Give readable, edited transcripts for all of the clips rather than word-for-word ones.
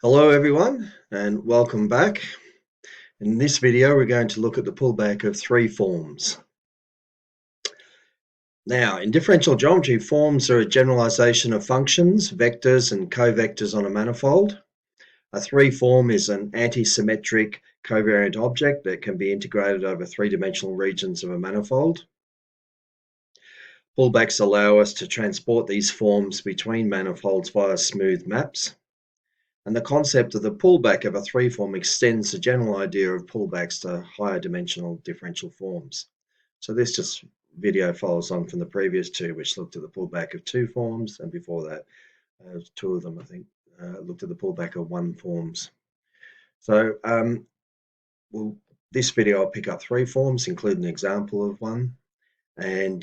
Hello everyone and welcome back. In this video we're going to look at the pullback of three forms. Now in differential geometry, forms are a generalization of functions, vectors and covectors on a manifold. A three form is an anti-symmetric covariant object that can be integrated over three-dimensional regions of a manifold. Pullbacks allow us to transport these forms between manifolds via smooth maps. And the concept of the pullback of a three-form extends the general idea of pullbacks to higher dimensional differential forms. So this just video follows on from the previous two, which looked at the pullback of two forms, and before that, two of them, I think, looked at the pullback of one forms. So this video I'll pick up three forms, include an example of one, and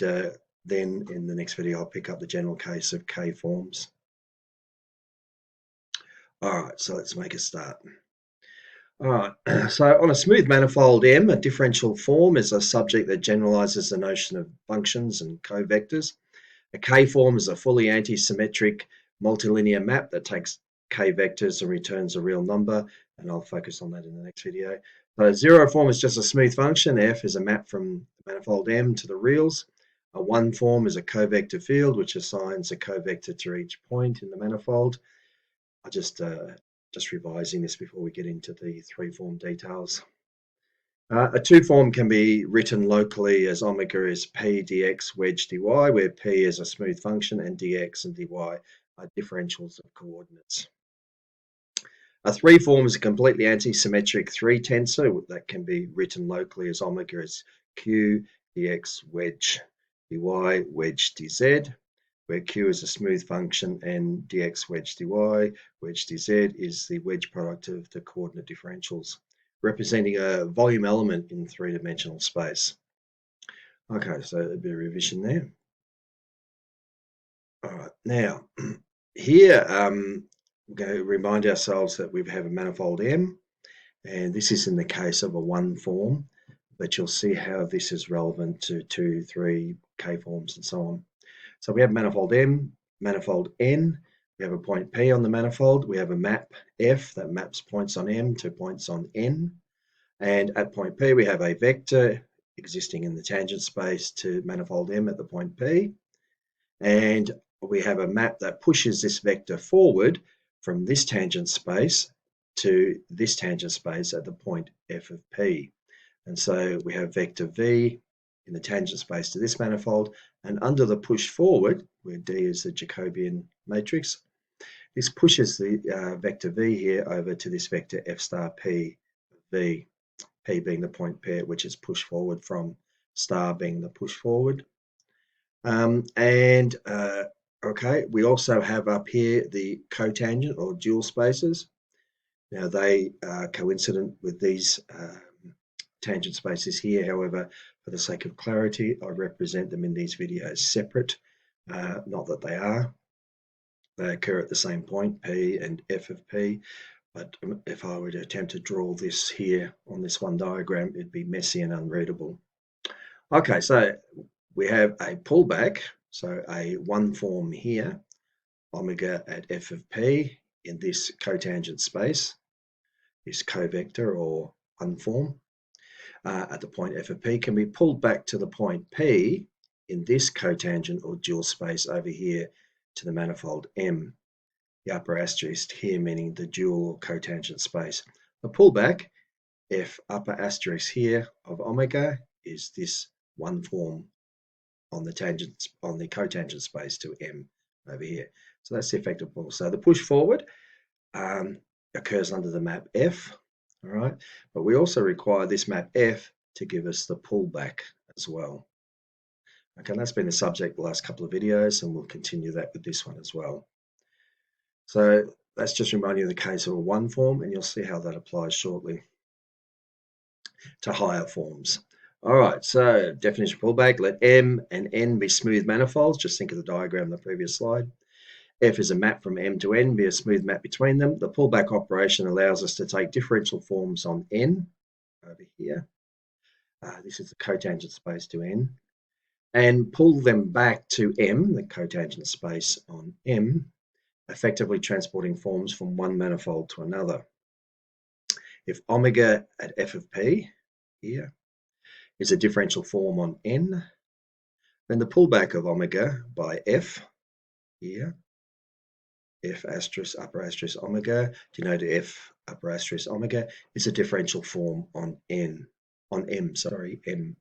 then in the next video I'll pick up the general case of K forms. All right, so let's make a start. All right, so on a smooth manifold M, a differential form is a subject that generalizes the notion of functions and covectors. A K-form is a fully anti-symmetric multilinear map that takes K vectors and returns a real number, and I'll focus on that in the next video. So a zero form is just a smooth function. F is a map from the manifold M to the reals. A one form is a covector field, which assigns a covector to each point in the manifold. I just revising this before we get into the three form details. A two form can be written locally as omega is p dx wedge dy, where p is a smooth function and dx and dy are differentials of coordinates. A three form is a completely anti-symmetric three tensor that can be written locally as omega is q dx wedge dy wedge dz, where q is a smooth function and dx wedge dy wedge dz is the wedge product of the coordinate differentials, representing a volume element in three-dimensional space. Okay, so a bit of revision there. All right, now here we're going to remind ourselves that we have a manifold M, and this is in the case of a one form, but you'll see how this is relevant to 2, 3, K forms and so on. So we have manifold M, manifold N, we have a point P on the manifold, we have a map F that maps points on M to points on N, and at point P we have a vector existing in the tangent space to manifold M at the point P, and we have a map that pushes this vector forward from this tangent space to this tangent space at the point F of P. And so we have vector V in the tangent space to this manifold, and under the push forward, where D is the Jacobian matrix, this pushes the vector V here over to this vector F star P V, P being the point pair which is pushed forward from, star being the push forward. Okay, we also have up here the cotangent or dual spaces. Now they are coincident with these tangent spaces here. However, for the sake of clarity, I represent them in these videos separate. Not that they are. They occur at the same point, P and F of P. But if I were to attempt to draw this here on this one diagram, it'd be messy and unreadable. Okay, so we have a pullback, so a one form here, omega at F of P in this cotangent space, this covector or one form. At the point F of P can be pulled back to the point P in this cotangent or dual space over here to the manifold M, the upper asterisk here meaning the dual or cotangent space. The pullback, F upper asterisk here of omega, is this one form on the tangent, on the cotangent space to M over here. So that's the effective pull. So the push forward occurs under the map F. All right, but we also require this map F to give us the pullback as well. Okay, that's been the subject the last couple of videos, and we'll continue that with this one as well. So that's just reminding you of the case of a one form, and you'll see how that applies shortly to higher forms. All right, so definition of pullback, let M and N be smooth manifolds. Just think of the diagram in the previous slide. F is a map from M to N, be a smooth map between them. The pullback operation allows us to take differential forms on N over here. This is the cotangent space to N, and pull them back to M, the cotangent space on M, effectively transporting forms from one manifold to another. If omega at f of p here is a differential form on n, then the pullback of omega by f here, f asterisk upper asterisk omega, denoted f upper asterisk omega, is a differential form on n, on m, sorry, m.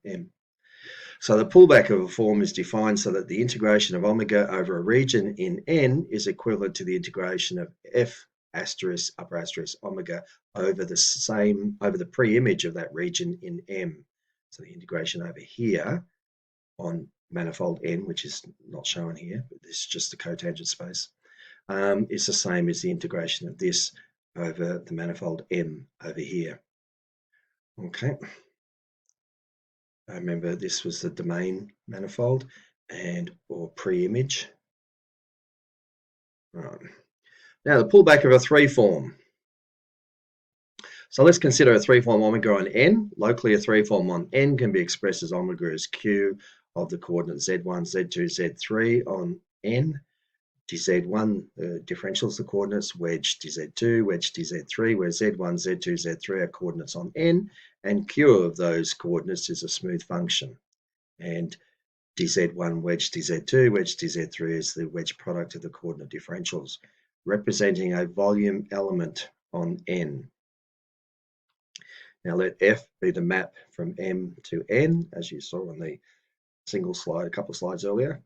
So the pullback of a form is defined so that the integration of omega over a region in n is equivalent to the integration of f asterisk upper asterisk omega over the pre-image of that region in m. So the integration over here on manifold n, which is not shown here, but this is just the cotangent space, is the same as the integration of this over the manifold m over here. Okay. Remember, this was the domain manifold or pre-image. Right. Now the pullback of a three-form. So let's consider a three-form omega on n. Locally, a three-form on n can be expressed as omega as q of the coordinates z1, z2, z3 on n. dz1 differentials the coordinates, wedge dz2, wedge dz3, where z1, z2, z3 are coordinates on n, and q of those coordinates is a smooth function. And dz1 wedge dz2, wedge dz3 is the wedge product of the coordinate differentials, representing a volume element on n. Now let f be the map from m to n, as you saw on the single slide, a couple of slides earlier.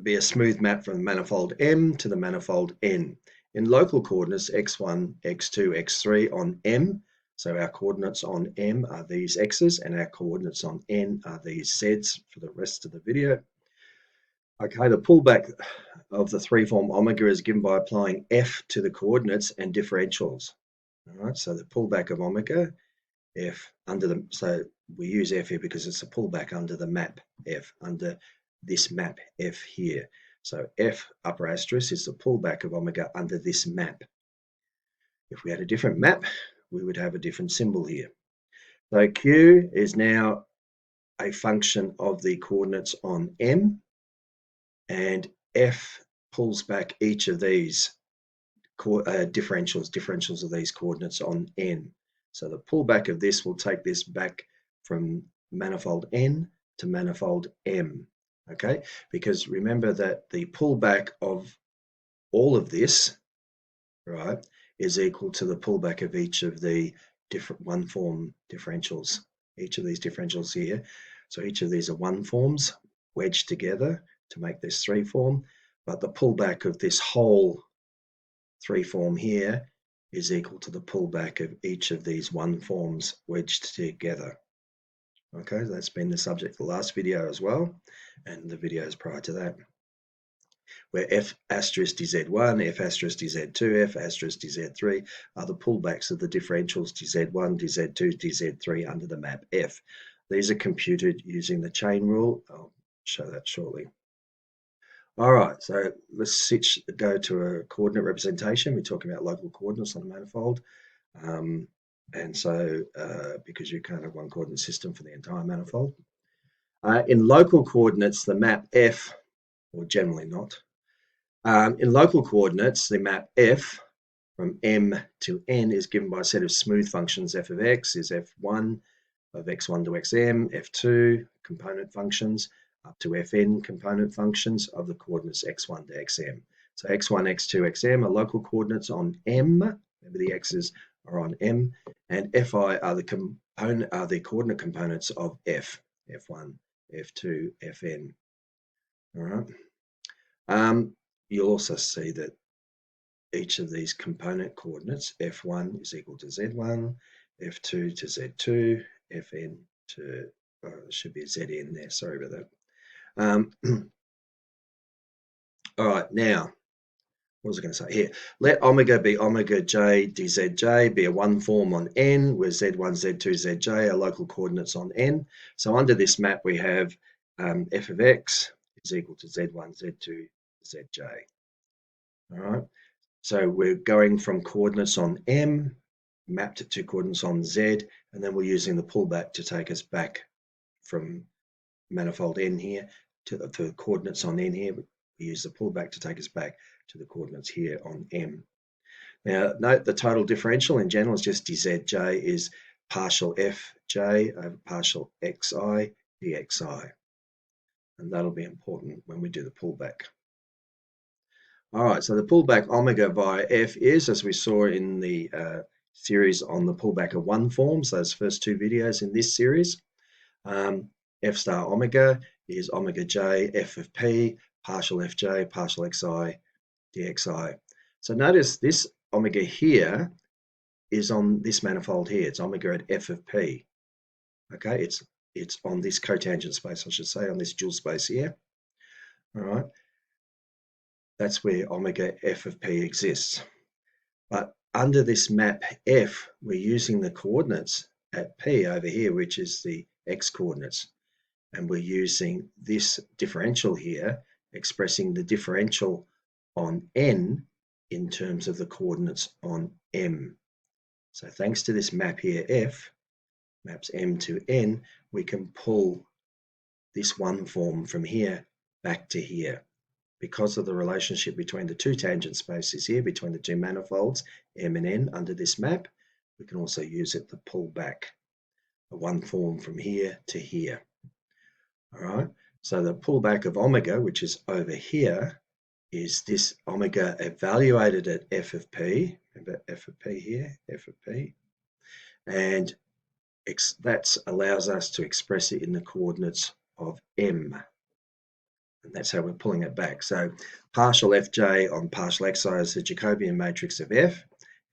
Be a smooth map from the manifold m to the manifold n. In local coordinates x1, x2, x3 on m, so our coordinates on m are these x's and our coordinates on n are these z's for the rest of the video. Okay, the pullback of the three-form omega is given by applying f to the coordinates and differentials. All right, so the pullback of omega, f under the, so we use f here because it's a pullback under the map f, under this map f here. So f upper asterisk is the pullback of omega under this map. If we had a different map, we would have a different symbol here. So q is now a function of the coordinates on m, and f pulls back each of these differentials of these coordinates on n. So the pullback of this will take this back from manifold n to manifold m. Okay, because remember that the pullback of all of this, right, is equal to the pullback of each of the different one-form differentials. Each of these differentials here. So each of these are one forms wedged together to make this three form, but the pullback of this whole three form here is equal to the pullback of each of these one forms wedged together. Okay, that's been the subject of the last video as well, and the videos prior to that, where f asterisk dz1, f asterisk dz2, f asterisk dz3 are the pullbacks of the differentials dz1, dz2, dz3 under the map f. These are computed using the chain rule. I'll show that shortly. All right, so let's go to a coordinate representation. We're talking about local coordinates on a manifold. And so because you can't have one coordinate system for the entire manifold. In local coordinates, the map f, or generally not. In local coordinates, the map f from m to n is given by a set of smooth functions. F of x is f1 of x1 to xm, f2 component functions, up to fn component functions of the coordinates x1 to xm. So x1, x2, xm are local coordinates on m. Remember the x's are on m, and fi are the coordinate components of f, f1, f2, fn. All right. You'll also see that each of these component coordinates, f1 is equal to z1, f2 to z2, fn to, should be a zn there, sorry about that. All right, now, what was I going to say here? Let omega be omega j dzj, be a one form on n, where z1, z2, zj are local coordinates on n. So under this map, we have f of x is equal to z1, z2, zj. All right, so we're going from coordinates on m, mapped to coordinates on z, and then we're using the pullback to take us back from manifold n here to the coordinates on n here. We use the pullback to take us back. to the coordinates here on M. Now, note the total differential in general is just dzj is partial fj over partial xi dxi. And that'll be important when we do the pullback. All right, so the pullback omega via f is, as we saw in the series on the pullback of one forms, those first two videos in this series, f star omega is omega j f of p partial fj partial xi dxi. So notice this omega here is on this manifold here. It's omega at f of p. Okay, it's on this cotangent space, I should say, on this dual space here. All right, that's where omega f of p exists. But under this map f, we're using the coordinates at p over here, which is the x coordinates. And we're using this differential here, expressing the differential on n in terms of the coordinates on m. So thanks to this map here, f, maps m to n, we can pull this one form from here back to here. Because of the relationship between the two tangent spaces here, between the two manifolds, m and n, under this map, we can also use it to pull back the one form from here to here. All right, so the pullback of omega, which is over here, is this omega evaluated at f of p. Remember f of p here, f of p. And that allows us to express it in the coordinates of m. And that's how we're pulling it back. So partial fj on partial xi is the Jacobian matrix of f,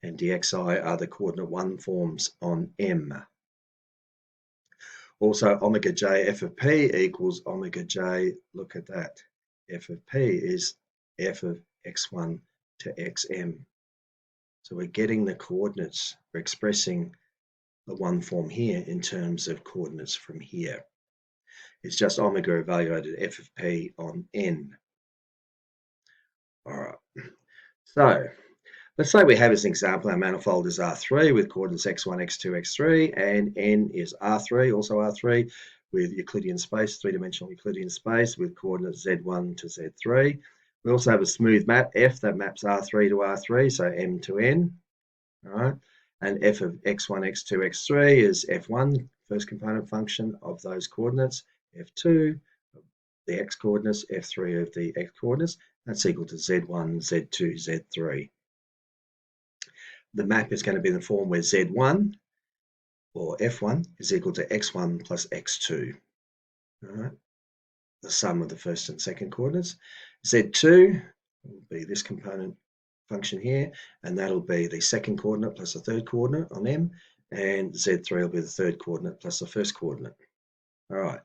and dxi are the coordinate one forms on m. Also, omega j f of p equals omega j, look at that, f of p is f of x1 to xm. So we're getting the coordinates, we're expressing the one form here in terms of coordinates from here. It's just omega evaluated f of p on n. All right, so let's say we have as an example our manifold is R3 with coordinates x1, x2, x3, and n is R3, also R3, with Euclidean space, three-dimensional Euclidean space with coordinates z1 to z3. We also have a smooth map, f, that maps R3 to R3, so m to n. All right, and f of x1, x2, x3 is f1, first component function of those coordinates, f2, the x coordinates, f3 of the x coordinates, that's equal to z1, z2, z3. The map is going to be in the form where z1, or f1, is equal to x1 plus x2. All right, the sum of the first and second coordinates. z2 will be this component function here, and that'll be the second coordinate plus the third coordinate on m, and z3 will be the third coordinate plus the first coordinate. All right,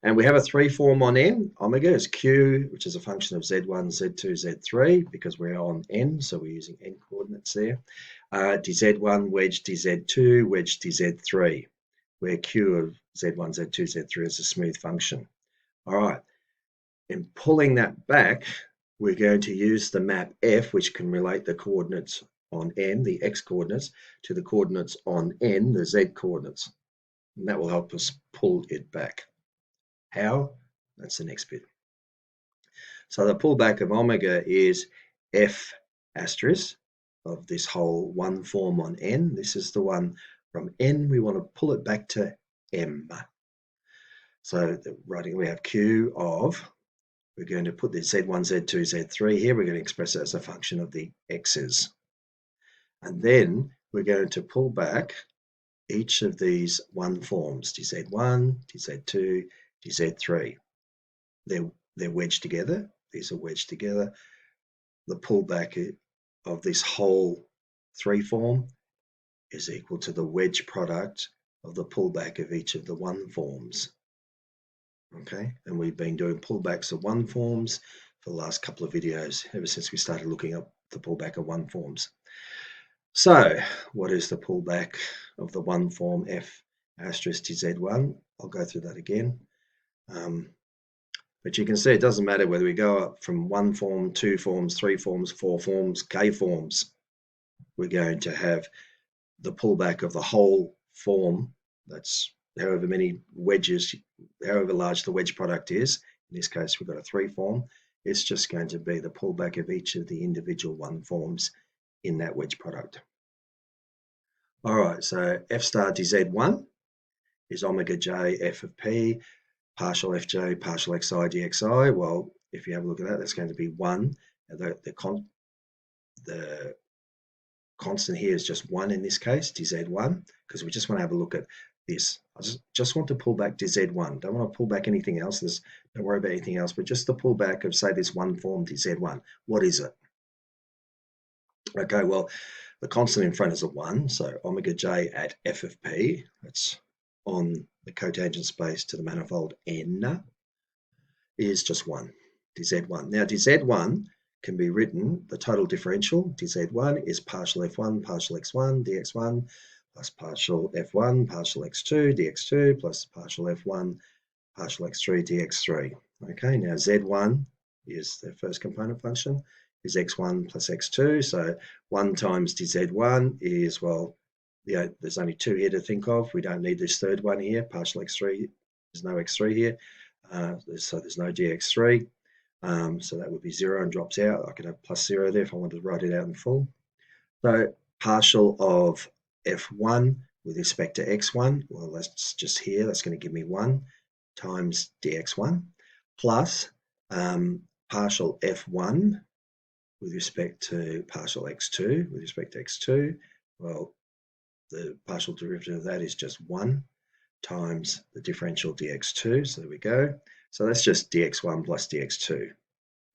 and we have a three form on n. Omega is q, which is a function of z1, z2, z3, because we're on n, so we're using n coordinates there. dz1 wedge dz2 wedge dz3, where q of z1, z2, z3 is a smooth function. All right, in pulling that back, we're going to use the map f, which can relate the coordinates on n, the x coordinates, to the coordinates on n, the z coordinates. And that will help us pull it back. How? That's the next bit. So the pullback of omega is f asterisk of this whole one form on n. This is the one from n. We want to pull it back to m. So writing, we have q of, we're going to put the z1, z2, z3 here. We're going to express it as a function of the x's. And then we're going to pull back each of these one forms, dz1, dz2, dz3. They're wedged together. These are wedged together. The pullback of this whole three form is equal to the wedge product of the pullback of each of the one forms. Okay, and we've been doing pullbacks of one forms for the last couple of videos, ever since we started looking up the pullback of one forms. So what is the pullback of the one form f asterisk dz1? I'll go through that again. But you can see it doesn't matter whether we go up from one form, two forms, three forms, four forms, k forms. We're going to have the pullback of the whole form. That's however many wedges, however large the wedge product is. In this case, we've got a three form. It's just going to be the pullback of each of the individual one forms in that wedge product. All right, so F star dz1 is omega j f of p partial fj partial xi dxi. Well, if you have a look at that, that's going to be 1. The constant here is just 1 in this case, dz1, because we just want to have a look at this. I just want to pull back dz1. Don't want to pull back anything else. Don't worry about anything else, but just the pullback of, say, this one form dz1. What is it? Okay, well, the constant in front is a 1, so omega j at f of p, that's on the cotangent space to the manifold n, is just 1, dz1. Now, dz1 can be written, the total differential, dz1, is partial f1, partial x1, dx1, plus partial f1, partial x2, dx2, plus partial f1, partial x3, dx3. Okay, now z1 is the first component function, is x1 plus x2. So 1 times dz1 is, well, there's only 2 here to think of. We don't need this third one here, partial x3. There's no x3 here, so there's no dx3. So that would be 0 and drops out. I could have plus 0 there if I wanted to write it out in full. So partial of f1 with respect to x1, well, that's just here. That's going to give me 1 times dx1 plus partial f1 with respect to partial x2 with respect to x2. Well, the partial derivative of that is just 1 times the differential dx2. So there we go. So that's just dx1 plus dx2.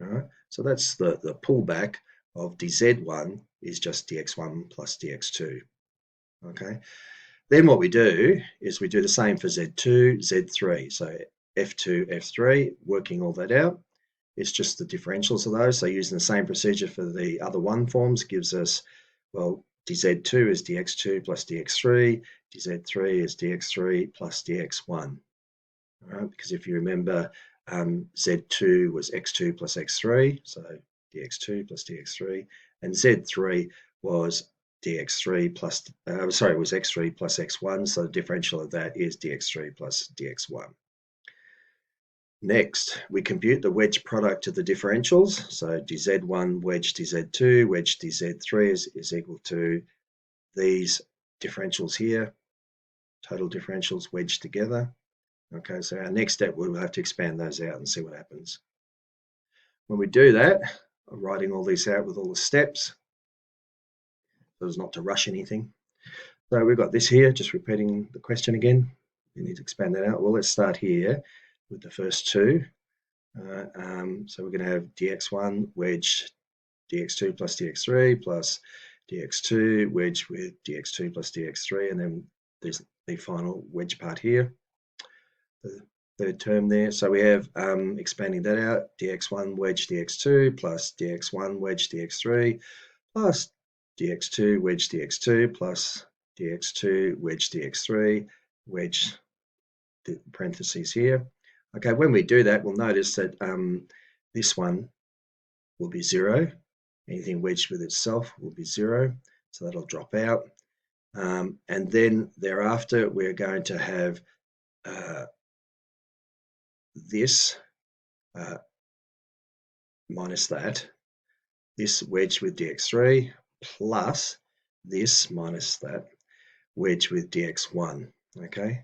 All right. So that's the pullback of dz1 is just dx1 plus dx2. Okay. Then what we do is we do the same for z2, z3. So f2, f3, working all that out. It's just the differentials of those. So using the same procedure for the other one forms gives us, well, dz2 is dx2 plus dx3, dz3 is dx3 plus dx1. All right, because if you remember, z2 was x2 plus x3, so dx2 plus dx3, and z3 was dx3 plus, was x3 plus x1, so the differential of that is dx3 plus dx1. Next, we compute the wedge product of the differentials. So dz1 wedge dz2 wedge dz3 is equal to these differentials here, total differentials wedged together. Okay, so our next step, we'll have to expand those out and see what happens. When we do that, I'm writing all these out with all the steps, so as not to rush anything. So we've got this here, just repeating the question again. We need to expand that out. Well, let's start here with the first two. So we're going to have dx1 wedge dx2 plus dx3 plus dx2 wedge with dx2 plus dx3, and then there's the final wedge part here, the third term there. So we have, expanding that out, dx1 wedge dx2 plus dx1 wedge dx3 plus dx2 wedge dx2 plus dx2 wedge dx3 wedge the parentheses here. Okay, when we do that, we'll notice that this one will be 0. Anything wedged with itself will be 0, so that'll drop out. And then thereafter, we're going to have this minus that, this wedge with dx3 plus this minus that wedge with dx1. Okay,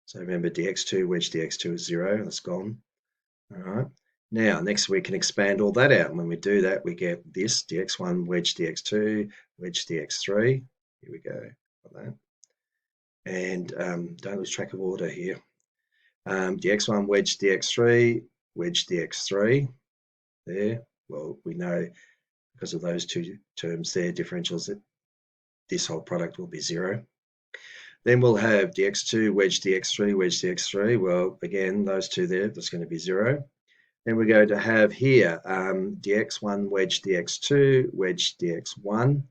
so remember dx2 wedge dx2 is 0, that's gone. All right. Now, next we can expand all that out. And when we do that, we get this dx1 wedge dx2 wedge dx3. Here we go, got that. And don't lose track of order here. dx1 wedge dx3 wedge dx3. There, well, we know because of those two terms there, differentials, that this whole product will be 0. Then we'll have dx2 wedge dx3 wedge dx3. Well, again, those two there, that's going to be 0. Then we're going to have here dx1 wedge dx2 wedge dx1.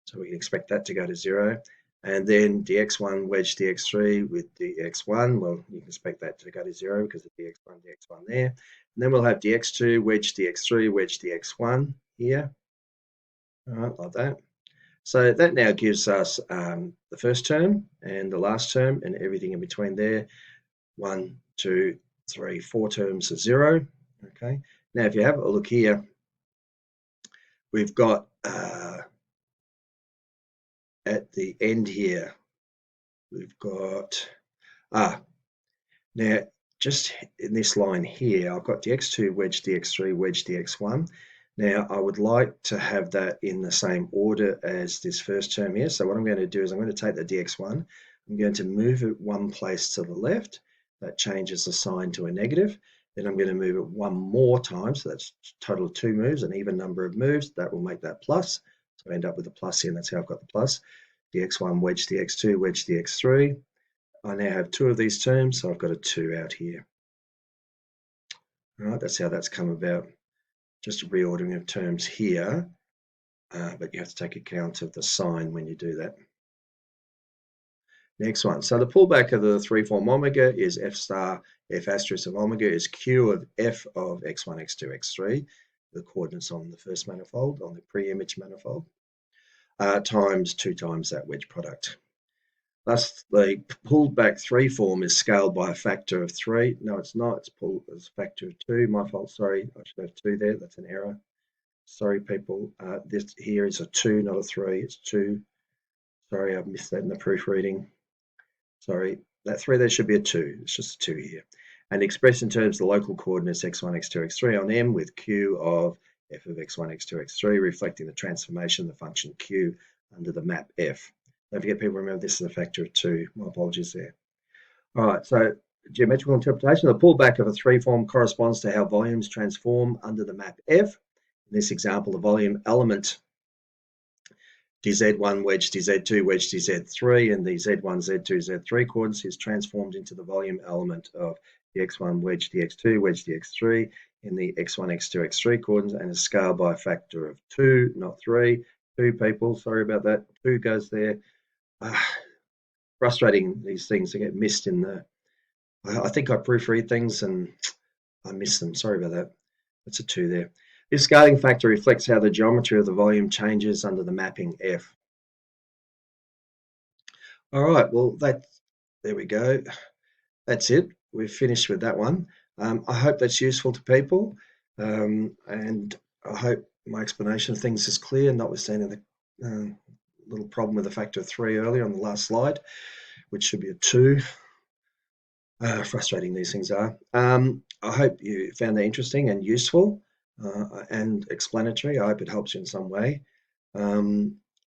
So we can expect that to go to 0. And then dx1 wedge dx3 with dx1. Well, you can expect that to go to 0 because of dx1 there. And then we'll have dx2 wedge dx3 wedge dx1 here. All right, like that. So that now gives us the first term and the last term and everything in between there. 1, 2, 3, 4 terms are 0. Okay, Now, if you have a look here, we've got at the end here, we've got, now just in this line here, I've got dx2 wedge dx3 wedge dx1. Now, I would like to have that in the same order as this first term here. So what I'm going to do is I'm going to take the dx1, I'm going to move it one place to the left. That changes the sign to a negative. Then I'm going to move it one more time. So that's a total of 2 moves, an even number of moves. That will make that plus. So I end up with a plus here, and that's how I've got the plus. dx1 wedge dx2 wedge dx3. I now have 2 of these terms, so I've got a 2 out here. All right, that's how that's come about. Just a reordering of terms here, but you have to take account of the sign when you do that. Next one. So the pullback of the 3-form omega is f star f asterisk of omega is q of f of x1, x2, x3, the coordinates on the first manifold, on the pre-image manifold, times 2 times that wedge product. Thus, the pullback 3-form is scaled by a factor of 3. No, it's not. It's a factor of 2. My fault. Sorry. I should have 2 there. That's an error. Sorry, people. This here is a 2, not a 3. It's 2. Sorry, I missed that in the proofreading. Sorry. That 3 there should be a 2. It's just a 2 here. And expressed in terms of the local coordinates x1, x2, x3 on M with q of f of x1, x2, x3, reflecting the transformation of the function q under the map f. Don't forget, people, remember this is a factor of 2. My apologies there. All right, so geometrical interpretation. The pullback of a 3-form corresponds to how volumes transform under the map F. In this example, the volume element dz1 wedge dz2 wedge dz3 and the z1, z2, z3 coordinates is transformed into the volume element of dx1 wedge dx2 wedge dx3 in the x1, x2, x3 coordinates and is scaled by a factor of 2, not 3. 2, people, sorry about that. 2 goes there. Frustrating, these things get missed in the, I think I proofread things and I miss them. Sorry about that. That's a 2 there. This scaling factor reflects how the geometry of the volume changes under the mapping F. All right, well, there we go. That's it. We've finished with that one. I hope that's useful to people, and I hope my explanation of things is clear, notwithstanding the little problem with the factor of 3 earlier on the last slide, which should be a 2. Frustrating these things are. I hope you found that interesting and useful and explanatory. I hope it helps you in some way.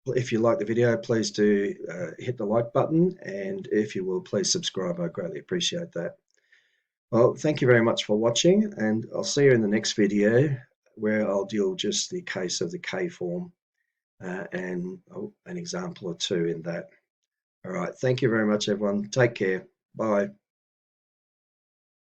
If you like the video, please do hit the like button, and if you will, please subscribe. I greatly appreciate that. Well, thank you very much for watching, and I'll see you in the next video where I'll deal just the case of the K-form and an example or 2 in that. All right, thank you very much, everyone. Take care. Bye.